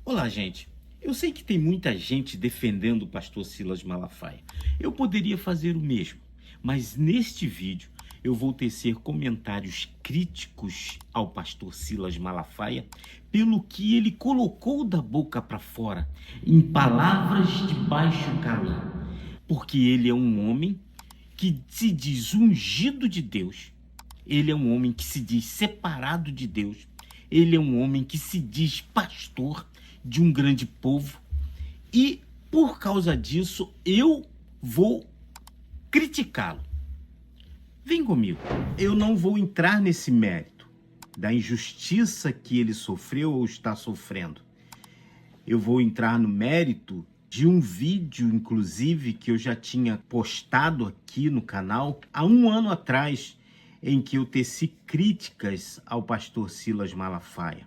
Olá, gente. Eu sei que tem muita gente defendendo o pastor Silas Malafaia. Eu poderia fazer o mesmo, mas neste vídeo eu vou tecer comentários críticos ao pastor Silas Malafaia pelo que ele colocou da boca para fora, em palavras de baixo calão, porque ele é um homem que se diz ungido de Deus. Ele é um homem que se diz separado de Deus. Ele é um homem que se diz pastor de um grande povo. E por causa disso eu vou criticá-lo. Vem comigo. Eu não vou entrar nesse mérito da injustiça que ele sofreu ou está sofrendo. Eu vou entrar no mérito de um vídeo, inclusive, que eu já tinha postado aqui no canal há um ano atrás, em que eu teci críticas ao pastor Silas Malafaia.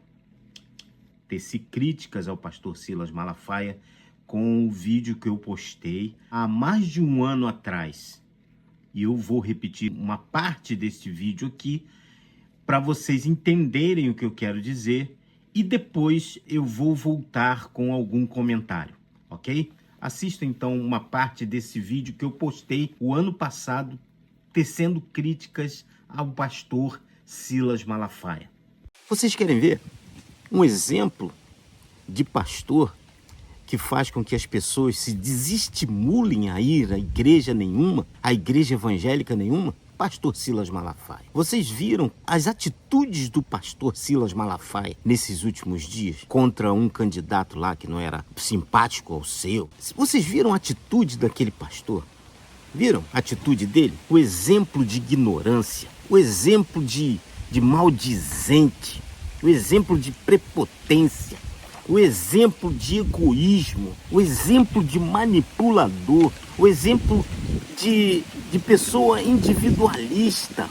Teci críticas ao pastor Silas Malafaia com o vídeo que eu postei há mais de um ano atrás. E eu vou repetir uma parte deste vídeo aqui para vocês entenderem o que eu quero dizer e depois eu vou voltar com algum comentário, ok? Assista então uma parte desse vídeo que eu postei o ano passado tecendo críticas ao pastor Silas Malafaia. Vocês querem ver um exemplo de pastor que faz com que as pessoas se desestimulem a ir a igreja nenhuma, a igreja evangélica nenhuma? Pastor Silas Malafaia. Vocês viram as atitudes do pastor Silas Malafaia nesses últimos dias contra um candidato lá que não era simpático ao seu? Vocês viram a atitude daquele pastor? Viram a atitude dele? O exemplo de ignorância, o exemplo de maldizente, o exemplo de prepotência, o exemplo de egoísmo, o exemplo de manipulador, o exemplo de pessoa individualista,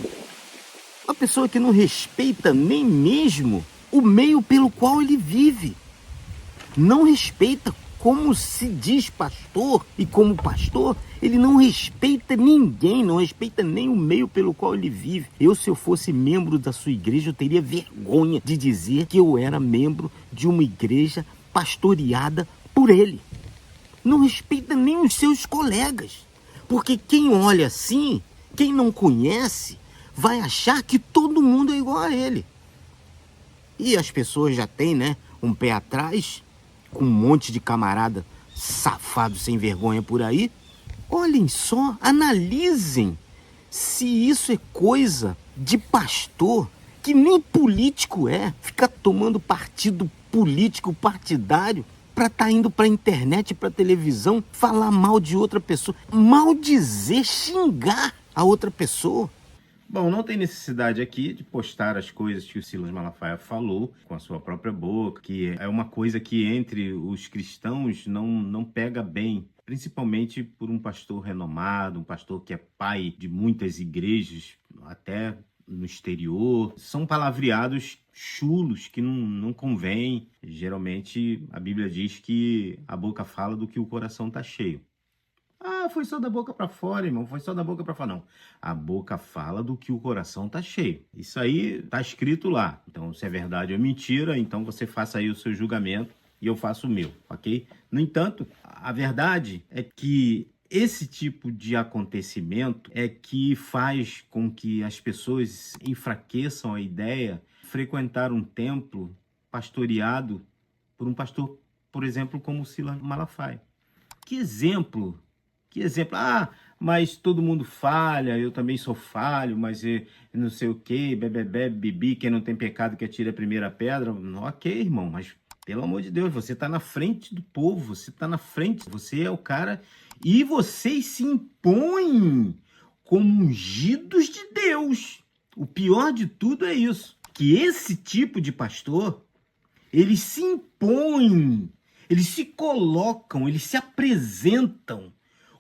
uma pessoa que não respeita nem mesmo o meio pelo qual ele vive, não respeita. Como se diz pastor, e como pastor, ele não respeita ninguém, não respeita nem o meio pelo qual ele vive. Se eu fosse membro da sua igreja, eu teria vergonha de dizer que eu era membro de uma igreja pastoreada por ele. Não respeita nem os seus colegas, porque quem olha assim, quem não conhece, vai achar que todo mundo é igual a ele. E as pessoas já têm, um pé atrás, com um monte de camarada safado sem vergonha por aí. Olhem só, analisem se isso é coisa de pastor, que nem político é, ficar tomando partido político, partidário, para estar indo para a internet, para a televisão, falar mal de outra pessoa, maldizer, xingar a outra pessoa. Bom, não tem necessidade aqui de postar as coisas que o Silas Malafaia falou com a sua própria boca, que é uma coisa que entre os cristãos não pega bem, principalmente por um pastor renomado, um pastor que é pai de muitas igrejas, até no exterior. São palavreados chulos que não convém. Geralmente a Bíblia diz que a boca fala do que o coração está cheio. Ah, foi só da boca para fora, irmão. Foi só da boca para fora. Não. A boca fala do que o coração tá cheio. Isso aí tá escrito lá. Então, se é verdade ou mentira, então você faça aí o seu julgamento e eu faço o meu, ok? No entanto, a verdade é que esse tipo de acontecimento é que faz com que as pessoas enfraqueçam a ideia de frequentar um templo pastoreado por um pastor, por exemplo, como o Silas Malafaia. Que exemplo! Que exemplo, mas todo mundo falha, eu também sou falho, mas não sei o que, bebê, bibi, quem não tem pecado que atire a primeira pedra. Ok, irmão, mas pelo amor de Deus, você está na frente do povo, você está na frente, você é o cara e vocês se impõem como ungidos de Deus. O pior de tudo é isso, que esse tipo de pastor, eles se impõem, eles se colocam, eles se apresentam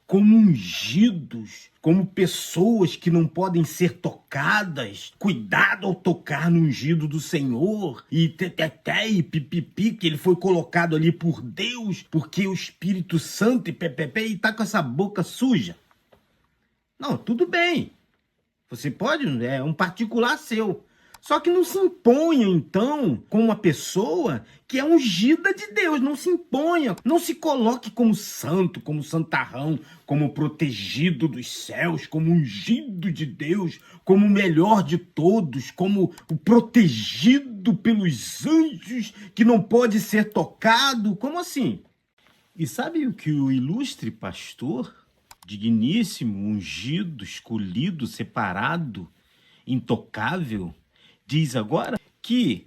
como ungidos, como pessoas que não podem ser tocadas. Cuidado ao tocar no ungido do Senhor. E teteté e pipipi, que ele foi colocado ali por Deus, porque o Espírito Santo e pepepe, e tá com essa boca suja. Não, tudo bem. Você pode, é um particular seu. Só que não se imponha, então, com uma pessoa que é ungida de Deus. Não se imponha. Não se coloque como santo, como santarrão, como protegido dos céus, como ungido de Deus, como o melhor de todos, como o protegido pelos anjos, que não pode ser tocado. Como assim? E sabe o que o ilustre pastor, digníssimo, ungido, escolhido, separado, intocável, diz agora? Que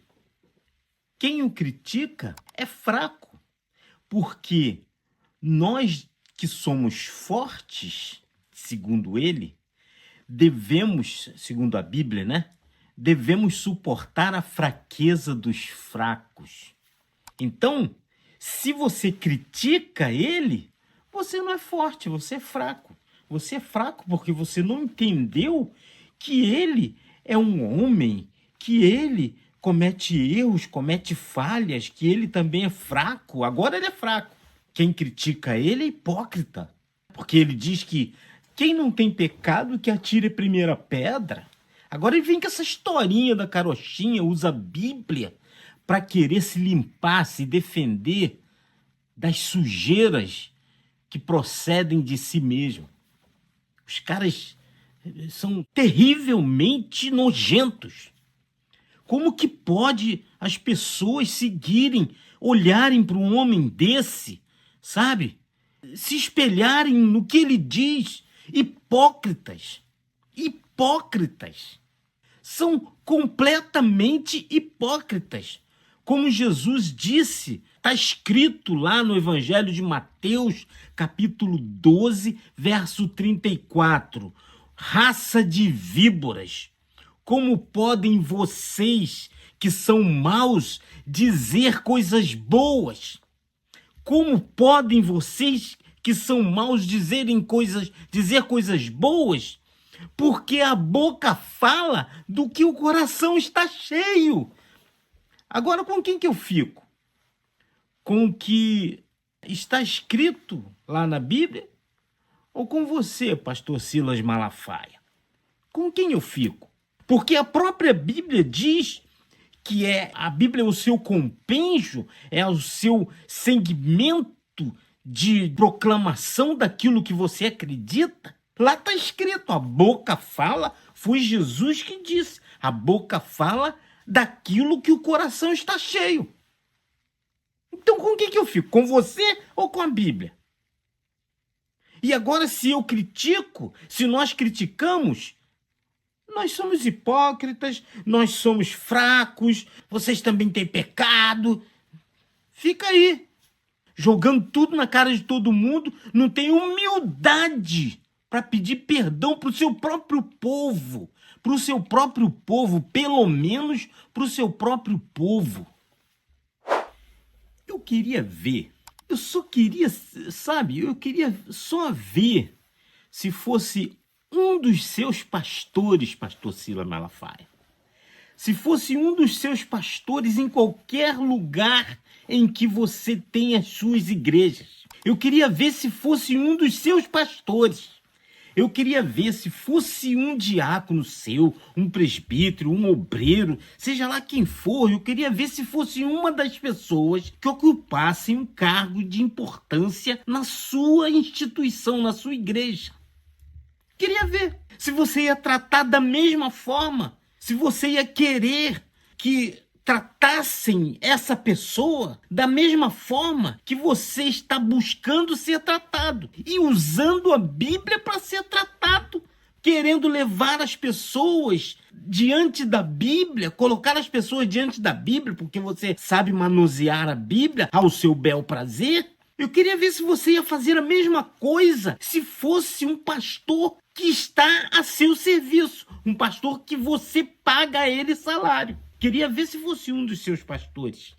quem o critica é fraco, porque nós que somos fortes, segundo ele, devemos, segundo a Bíblia, né? Devemos suportar a fraqueza dos fracos. Então, se você critica ele, você não é forte, você é fraco. Você é fraco porque você não entendeu que ele é um homem, que ele comete erros, comete falhas, que ele também é fraco. Agora ele é fraco. Quem critica ele é hipócrita, porque ele diz que quem não tem pecado que atire a primeira pedra. Agora ele vem com essa historinha da carochinha, usa a Bíblia para querer se limpar, se defender das sujeiras que procedem de si mesmo. Os caras são terrivelmente nojentos. Como que pode as pessoas seguirem, olharem para um homem desse, sabe? Se espelharem no que ele diz? Hipócritas. Hipócritas. São completamente hipócritas. Como Jesus disse, está escrito lá no Evangelho de Mateus, capítulo 12, verso 34. Raça de víboras, como podem vocês, que são maus, dizer coisas boas? Como podem vocês, que são maus, dizer coisas boas? Porque a boca fala do que o coração está cheio. Agora, com quem que eu fico? Com o que está escrito lá na Bíblia? Ou com você, pastor Silas Malafaia? Com quem eu fico? Porque a própria Bíblia diz que a Bíblia é o seu compêndio, é o seu segmento de proclamação daquilo que você acredita. Lá está escrito, a boca fala, foi Jesus que disse, a boca fala daquilo que o coração está cheio. Então com quem que eu fico? Com você ou com a Bíblia? E agora, se eu critico, se nós criticamos, nós somos hipócritas, nós somos fracos, vocês também têm pecado. Fica aí, jogando tudo na cara de todo mundo, não tem humildade para pedir perdão para o seu próprio povo. Para o seu próprio povo, pelo menos para o seu próprio povo. Eu queria ver, eu queria só ver se fosse um dos seus pastores, pastor Silas Malafaia. Se fosse um dos seus pastores em qualquer lugar em que você tem as suas igrejas. Eu queria ver se fosse um dos seus pastores. Eu queria ver se fosse um diácono seu, um presbítero, um obreiro, seja lá quem for. Eu queria ver se fosse uma das pessoas que ocupassem um cargo de importância na sua instituição, na sua igreja. Queria ver se você ia tratar da mesma forma, se você ia querer que tratassem essa pessoa da mesma forma que você está buscando ser tratado e usando a Bíblia para ser tratado, querendo levar as pessoas diante da Bíblia, colocar as pessoas diante da Bíblia, porque você sabe manusear a Bíblia ao seu bel prazer. Eu queria ver se você ia fazer a mesma coisa se fosse um pastor que está a seu serviço, um pastor que você paga a ele salário. Queria ver se fosse um dos seus pastores.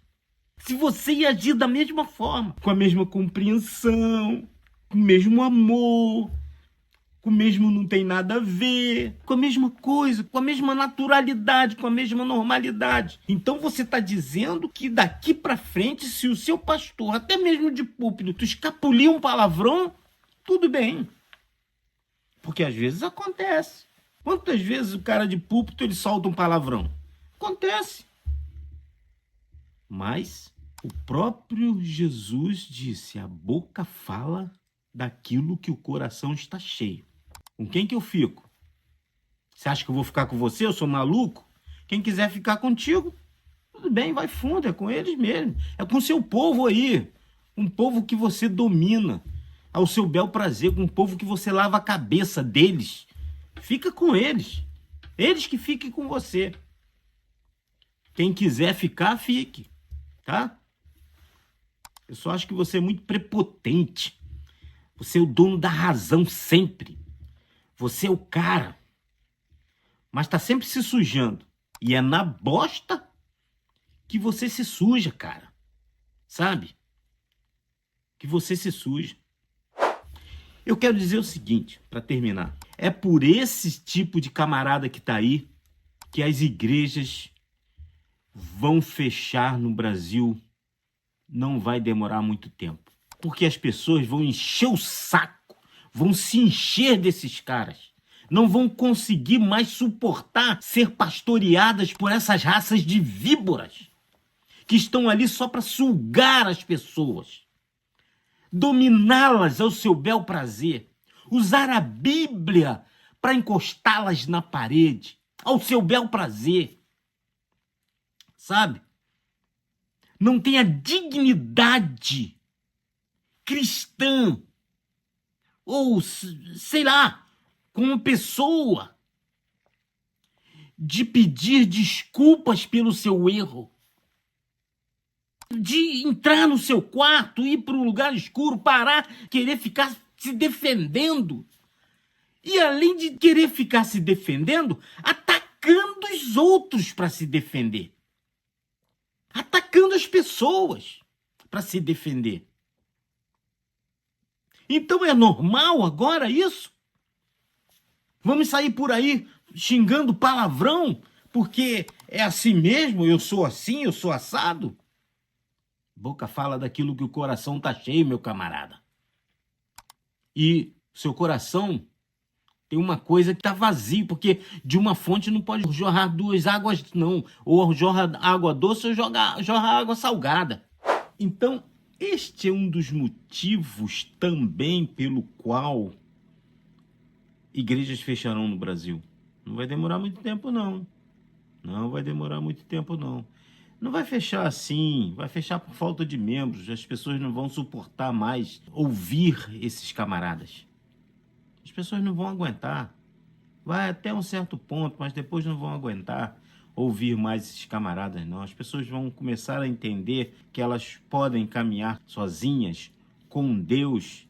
Se você ia agir da mesma forma, com a mesma compreensão, com o mesmo amor, com o mesmo não tem nada a ver, com a mesma coisa, com a mesma naturalidade, com a mesma normalidade. Então você está dizendo que daqui para frente, se o seu pastor, até mesmo de púlpito, escapulir um palavrão, tudo bem. Porque às vezes acontece. Quantas vezes o cara de púlpito ele solta um palavrão? Acontece. Mas o próprio Jesus disse: a boca fala daquilo que o coração está cheio. Com quem que eu fico? Você acha que eu vou ficar com você? Eu sou maluco? Quem quiser ficar contigo, tudo bem, vai fundo, é com eles mesmo. É com seu povo aí. Um povo que você domina ao seu bel prazer, com um povo que você lava a cabeça deles. Fica com eles. Eles que fiquem com você. Quem quiser ficar, fique. Tá? Eu só acho que você é muito prepotente. Você é o dono da razão sempre. Você é o cara. Mas tá sempre se sujando. E é na bosta que você se suja, cara. Sabe? Que você se suja. Eu quero dizer o seguinte, para terminar. É por esse tipo de camarada que tá aí que as igrejas vão fechar no Brasil. Não vai demorar muito tempo. Porque as pessoas vão encher o saco. Vão se encher desses caras. Não vão conseguir mais suportar ser pastoreadas por essas raças de víboras que estão ali só para sugar as pessoas, dominá-las ao seu bel prazer, usar a Bíblia para encostá-las na parede, ao seu bel prazer. Sabe? Não tem a dignidade cristã, ou sei lá, como pessoa, de pedir desculpas pelo seu erro, de entrar no seu quarto, ir para um lugar escuro, parar, querer ficar se defendendo. E além de querer ficar se defendendo, atacando os outros para se defender. Atacando as pessoas para se defender. Então é normal agora isso? Vamos sair por aí xingando palavrão porque é assim mesmo, eu sou assim, eu sou assado? Boca fala daquilo que o coração tá cheio, meu camarada. E seu coração tem uma coisa que tá vazio, porque de uma fonte não pode jorrar duas águas, não. Ou jorra água doce ou jorra água salgada. Então, este é um dos motivos também pelo qual igrejas fecharão no Brasil. Não vai demorar muito tempo, não. Não vai demorar muito tempo, não. Não vai fechar assim, vai fechar por falta de membros. As pessoas não vão suportar mais ouvir esses camaradas. As pessoas não vão aguentar. Vai até um certo ponto, mas depois não vão aguentar ouvir mais esses camaradas, não. As pessoas vão começar a entender que elas podem caminhar sozinhas com Deus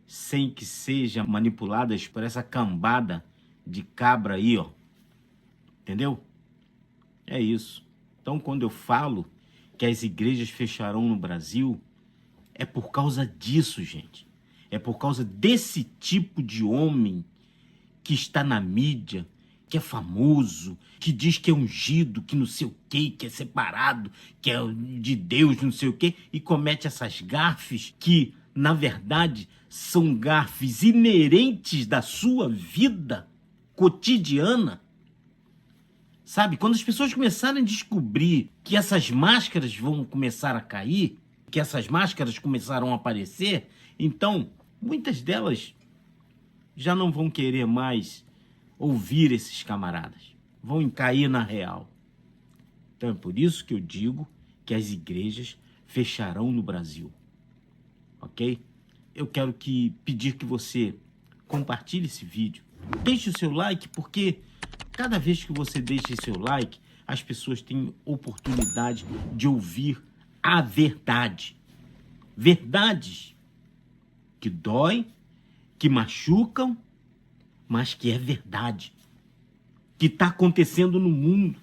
sem que sejam manipuladas por essa cambada de cabra aí, ó. Entendeu? É isso. Então, quando eu falo que as igrejas fecharão no Brasil, é por causa disso, gente. É por causa desse tipo de homem que está na mídia, que é famoso, que diz que é ungido, que não sei o quê, que é separado, que é de Deus, não sei o quê, e comete essas gafes que, na verdade, são gafes inerentes da sua vida cotidiana. Sabe, quando as pessoas começarem a descobrir que essas máscaras vão começar a cair, que essas máscaras começaram a aparecer, então muitas delas já não vão querer mais ouvir esses camaradas. Vão cair na real. Então é por isso que eu digo que as igrejas fecharão no Brasil. Ok? Eu quero pedir que você compartilhe esse vídeo. Deixe o seu like, porque cada vez que você deixa seu like, as pessoas têm oportunidade de ouvir a verdade. Verdades que doem, que machucam, mas que é verdade. Que está acontecendo no mundo,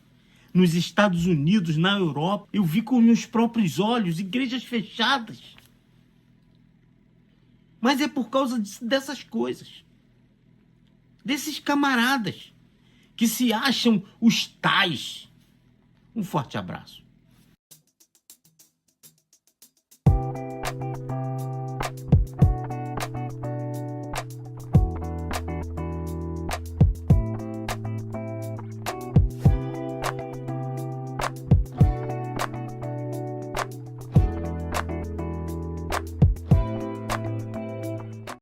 nos Estados Unidos, na Europa. Eu vi com meus próprios olhos, igrejas fechadas. Mas é por causa dessas coisas. Desses camaradas que se acham os tais. Um forte abraço.